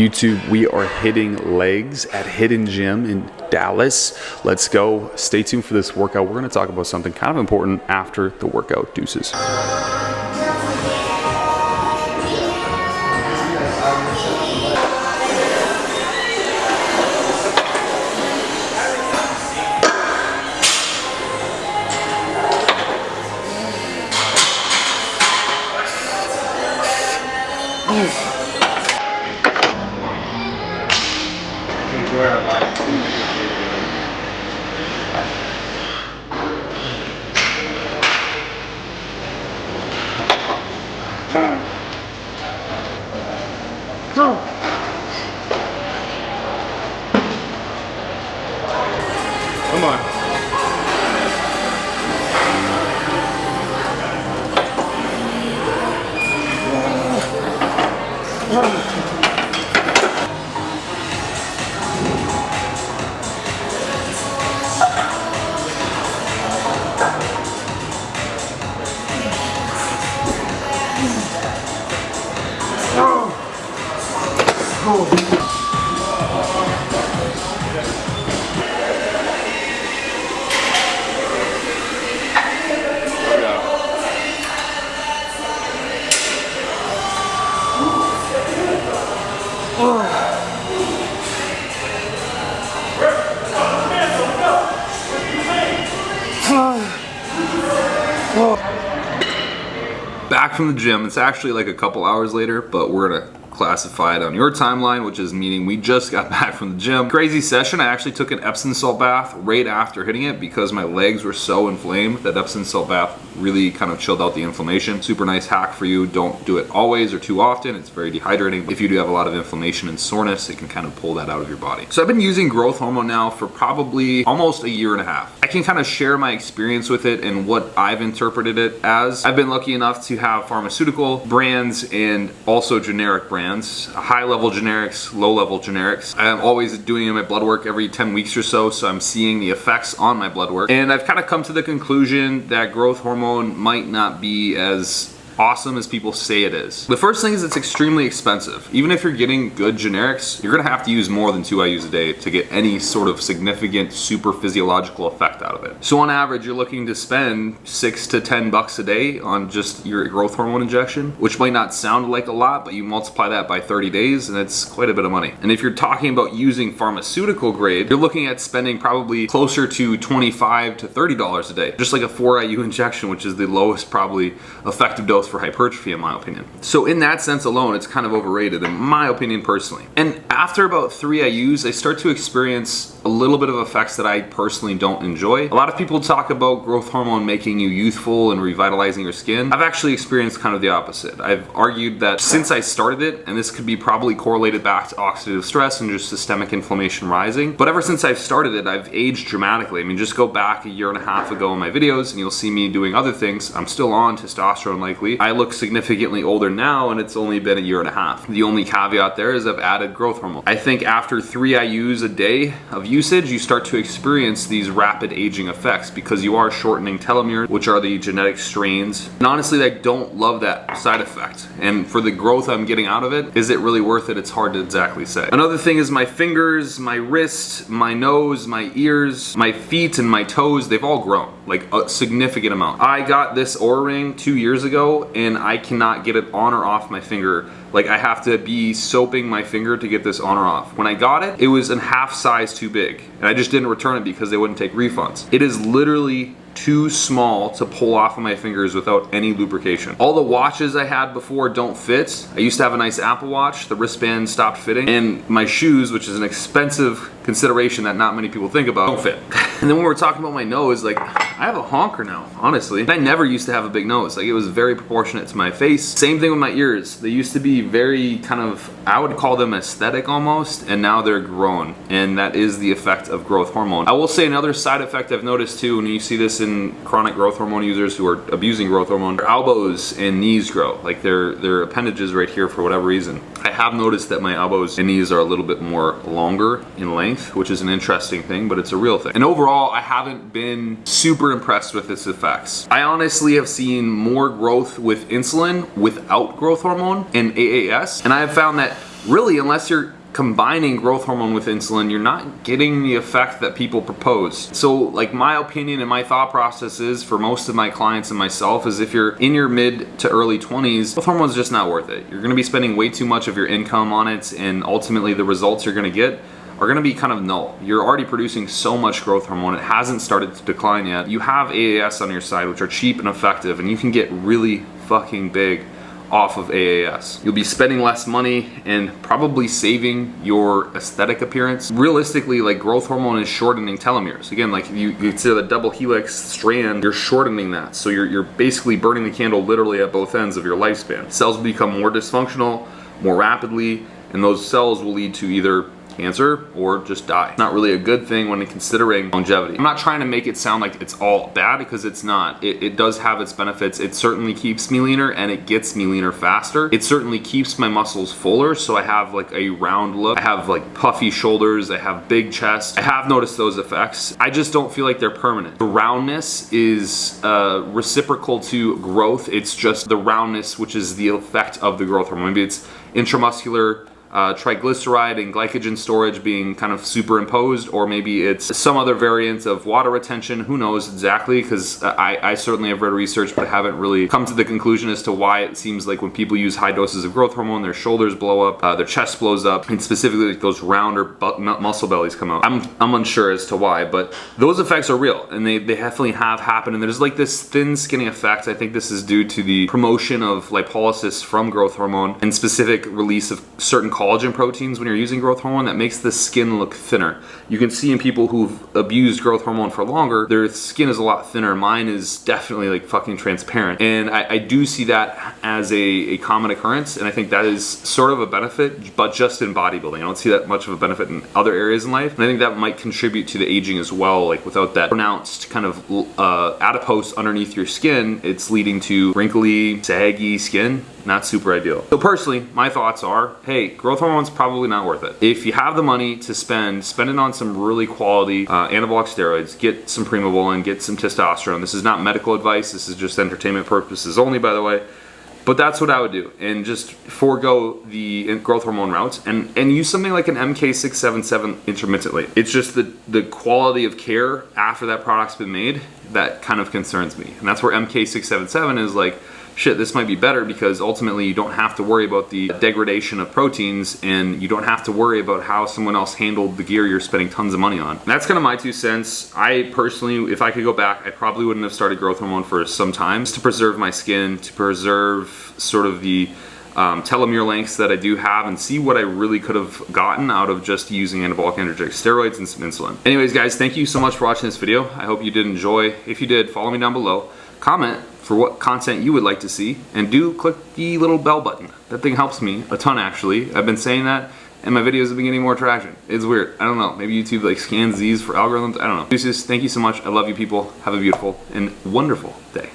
YouTube, we are hitting legs at Hidden Gym in Dallas. Let's go. Stay tuned for this workout. We're going to talk about something kind of important after the workout. Deuces. Come on. Back from the gym. It's actually like a couple hours later, but we're gonna classify it on your timeline, which is meaning we just got back from the gym. Crazy session. I actually took an Epsom salt bath right after hitting it because my legs were so inflamed that Epsom salt bath really kind of chilled out the inflammation. Super nice hack for you. Don't do it always or too often. It's very dehydrating. If you do have a lot of inflammation and soreness, it can kind of pull that out of your body. So I've been using growth hormone now for probably almost a year and a half. I can kind of share my experience with it and what I've interpreted it as. I've been lucky enough to have pharmaceutical brands and also generic brands, high-level generics, low-level generics. I'm always doing my blood work every 10 weeks or so I'm seeing the effects on my blood work. And I've kind of come to the conclusion that growth hormone might not be as awesome as people say it is. The first thing is it's extremely expensive. Even if you're getting good generics, you're gonna have to use more than 2 IUs a day to get any sort of significant super physiological effect out of it. So on average, you're looking to spend $6 to $10 a day on just your growth hormone injection, which might not sound like a lot, but you multiply that by 30 days and it's quite a bit of money. And if you're talking about using pharmaceutical grade, you're looking at spending probably closer to $25 to $30 a day. Just like a 4 IU injection, which is the lowest probably effective dose for hypertrophy in my opinion. So in that sense alone, it's kind of overrated in my opinion personally. And after about 3 IUs, I start to experience a little bit of effects that I personally don't enjoy. A lot of people talk about growth hormone making you youthful and revitalizing your skin. I've actually experienced kind of the opposite. I've argued that since I started it, and this could be probably correlated back to oxidative stress and just systemic inflammation rising, but ever since I've started it, I've aged dramatically. I mean, just go back a year and a half ago in my videos and you'll see me doing other things. I'm still on testosterone likely. I look significantly older now and it's only been a year and a half. The only caveat there is I've added growth hormone. I think after 3 IUs a day of usage, you start to experience these rapid aging effects because you are shortening telomeres, which are the genetic strains. And honestly, I don't love that side effect. And for the growth I'm getting out of it, is it really worth it? It's hard to exactly say. Another thing is my fingers, my wrist, my nose, my ears, my feet, and my toes, they've all grown, like a significant amount. I got this Oura ring 2 years ago and I cannot get it on or off my finger. Like I have to be soaping my finger to get this on or off. When I got it, it was a half size too big and I just didn't return it because they wouldn't take refunds. It is literally too small to pull off of my fingers without any lubrication. All the watches I had before don't fit. I used to have a nice Apple Watch. The wristband stopped fitting. And my shoes, which is an expensive consideration that not many people think about, don't fit. And then when we're talking about my nose, like I have a honker now, honestly. I never used to have a big nose. Like it was very proportionate to my face. Same thing with my ears. They used to be very kind of, I would call them aesthetic almost, and now they're grown. And that is the effect of growth hormone. I will say another side effect I've noticed too, and you see this in chronic growth hormone users who are abusing growth hormone, their elbows and knees grow, like their appendages right here for whatever reason. I have noticed that my elbows and knees are a little bit more longer in length, which is an interesting thing, but it's a real thing. And overall, I haven't been super impressed with its effects. I honestly have seen more growth with insulin without growth hormone and AAS, and I have found that really, unless you're combining growth hormone with insulin, you're not getting the effect that people propose. So like my opinion and my thought process is for most of my clients and myself is if you're in your mid to early 20s, growth hormone is just not worth it. You're going to be spending way too much of your income on it, and ultimately the results you're going to get are going to be kind of null. You're already producing so much growth hormone, it hasn't started to decline yet. You have AAS on your side, which are cheap and effective, and you can get really fucking big off of AAS. You'll be spending less money and probably saving your aesthetic appearance. Realistically, like growth hormone is shortening telomeres. Again, like you consider the double helix strand, you're shortening that. So you're basically burning the candle literally at both ends of your lifespan. Cells will become more dysfunctional more rapidly, and those cells will lead to either cancer or just die. Not really a good thing when considering longevity. I'm not trying to make it sound like it's all bad, because it's not. It does have its benefits. It certainly keeps me leaner and it gets me leaner faster. It certainly keeps my muscles fuller, so I have like a round look. I have like puffy shoulders. I have big chest. I have noticed those effects. I just don't feel like they're permanent. The roundness is reciprocal to growth. It's just the roundness which is the effect of the growth hormone. Maybe it's intramuscular triglyceride and glycogen storage being kind of superimposed, or maybe it's some other variant of water retention. Who knows exactly, because I certainly have read research but haven't really come to the conclusion as to why it seems like when people use high doses of growth hormone, their shoulders blow up, their chest blows up, and specifically like those rounder muscle bellies come out. I'm unsure as to why, but those effects are real, and they definitely have happened, and there's like this thin skinny effect. I think this is due to the promotion of lipolysis from growth hormone and specific release of certain collagen proteins when you're using growth hormone that makes the skin look thinner. You can see in people who've abused growth hormone for longer, their skin is a lot thinner. Mine is definitely like fucking transparent. And I do see that as a common occurrence, and I think that is sort of a benefit, but just in bodybuilding. I don't see that much of a benefit in other areas in life. And I think that might contribute to the aging as well, like without that pronounced kind of adipose underneath your skin, it's leading to wrinkly, saggy skin. Not super ideal. So personally, my thoughts are, hey, growth hormone's probably not worth it. If you have the money to spend it on some really quality anabolic steroids, get some Primobolan, get some testosterone. This is not medical advice, this is just entertainment purposes only, by the way. But that's what I would do, and just forego the growth hormone route and use something like an MK677 intermittently. It's just the quality of care after that product's been made that kind of concerns me. And that's where MK677 is like, shit, this might be better, because ultimately you don't have to worry about the degradation of proteins, and you don't have to worry about how someone else handled the gear you're spending tons of money on. And that's kind of my 2 cents. I personally, if I could go back, I probably wouldn't have started growth hormone for some time, just to preserve my skin, to preserve sort of the telomere lengths that I do have, and see what I really could have gotten out of just using anabolic androgenic steroids and some insulin. Anyways guys, thank you so much for watching this video. I hope you did enjoy. If you did, follow me down below, comment for what content you would like to see, and do click the little bell button. That thing helps me a ton, actually. I've been saying that, and my videos have been getting more traction. It's weird. I don't know. Maybe YouTube like scans these for algorithms. I don't know. Deuces, thank you so much. I love you people. Have a beautiful and wonderful day.